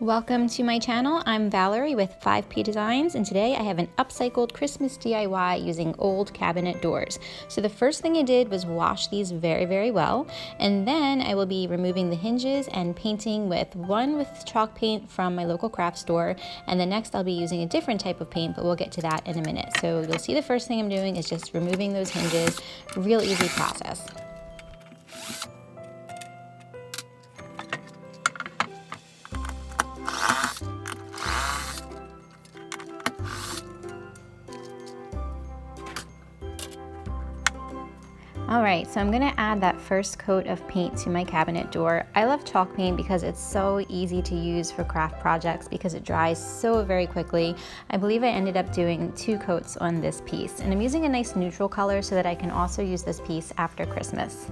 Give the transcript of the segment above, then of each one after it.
Welcome to my channel. I'm Valerie with 5P Designs, and today I have an upcycled Christmas DIY using old cabinet doors. So the first thing I did was wash these very well, and then I will be removing the hinges and painting with chalk paint from my local craft store, and the next I'll be using a different type of paint, but we'll get to that in a minute. So you'll see the first thing I'm doing is just removing those hinges. Real easy process. Alright, so I'm going to add that first coat of paint to my cabinet door. I love chalk paint because it's so easy to use for craft projects because it dries so very quickly. I believe I ended up doing 2 coats on this piece, and I'm using a nice neutral color so that I can also use this piece after Christmas.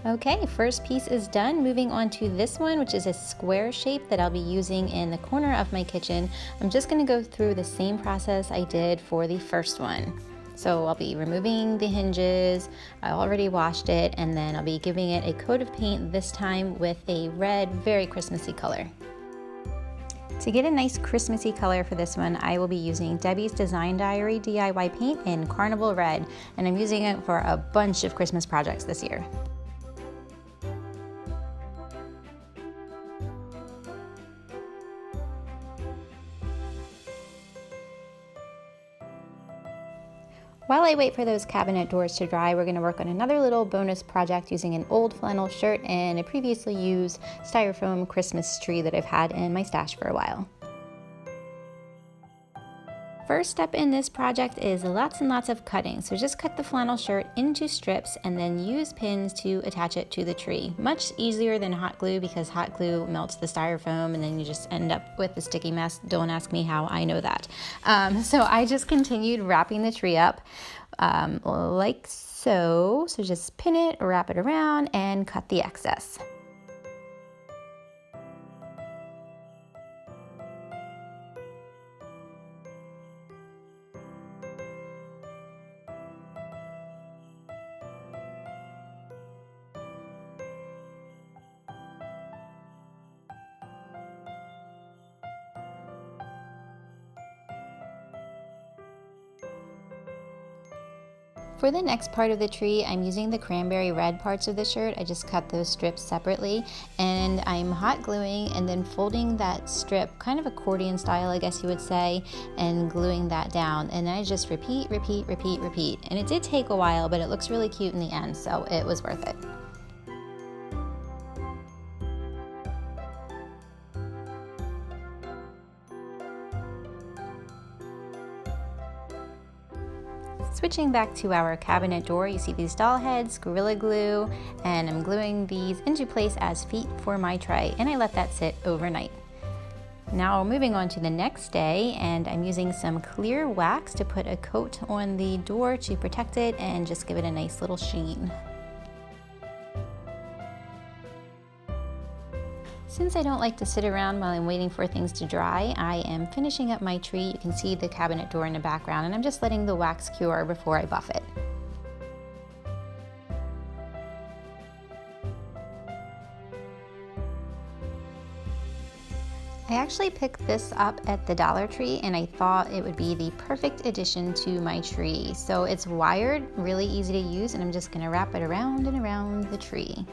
Okay, first piece is done. Moving on to this one, which is a square shape that I'll be using in the corner of my kitchen. I'm just going to go through the same process I did for the first one. So I'll be removing the hinges, I already washed it, and then I'll be giving it a coat of paint, this time with a red, very Christmassy color. To get a nice Christmassy color for this one, I will be using Debbie's Design Diary DIY paint in Carnival Red, and I'm using it for a bunch of Christmas projects this year. While I wait for those cabinet doors to dry, we're going to work on another little bonus project using an old flannel shirt and a previously used styrofoam Christmas tree that I've had in my stash for a while. First step in this project is lots and lots of cutting. So just cut the flannel shirt into strips and then use pins to attach it to the tree. Much easier than hot glue because hot glue melts the styrofoam and then you just end up with a sticky mess. Don't ask me how I know that. So I just continued wrapping the tree up like so. So just pin it, wrap it around, and cut the excess. For the next part of the tree, I'm using the cranberry red parts of the shirt. I just cut those strips separately, and I'm hot gluing and then folding that strip, kind of accordion style I guess you would say, and gluing that down. And I just repeat. And it did take a while, but it looks really cute in the end, so it was worth it. Switching back to our cabinet door, you see these doll heads, Gorilla Glue, and I'm gluing these into place as feet for my tray, and I let that sit overnight. Now moving on to the next day, and I'm using some clear wax to put a coat on the door to protect it and just give it a nice little sheen. Since I don't like to sit around while I'm waiting for things to dry, I am finishing up my tree. You can see the cabinet door in the background, and I'm just letting the wax cure before I buff it. I actually picked this up at the Dollar Tree, and I thought it would be the perfect addition to my tree. So it's wired, really easy to use, and I'm just going to wrap it around and around the tree.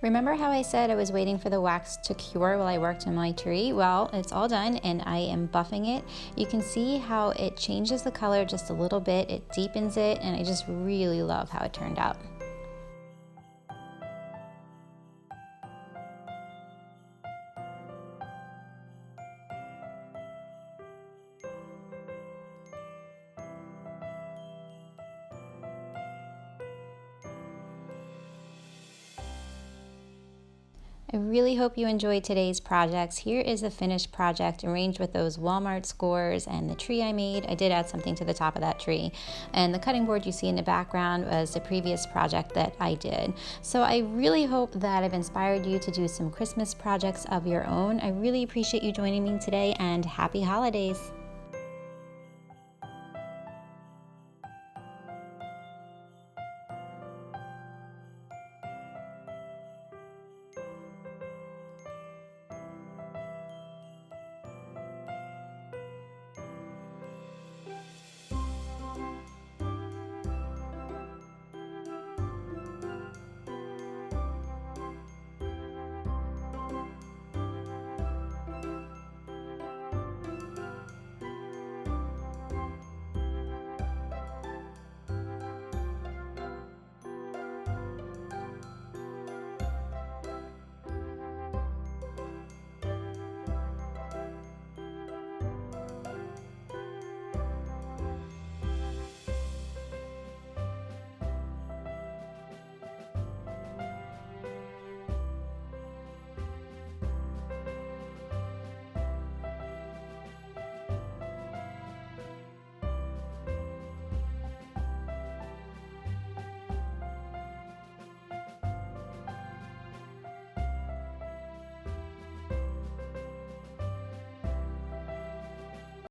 Remember how I said I was waiting for the wax to cure while I worked on my tree? Well, it's all done and I am buffing it. You can see how it changes the color just a little bit, it deepens it, and I just really love how it turned out. I really hope you enjoyed today's projects. Here is a finished project arranged with those Walmart scores and the tree I made. I did add something to the top of that tree. And the cutting board you see in the background was the previous project that I did. So I really hope that I've inspired you to do some Christmas projects of your own. I really appreciate you joining me today, and happy holidays.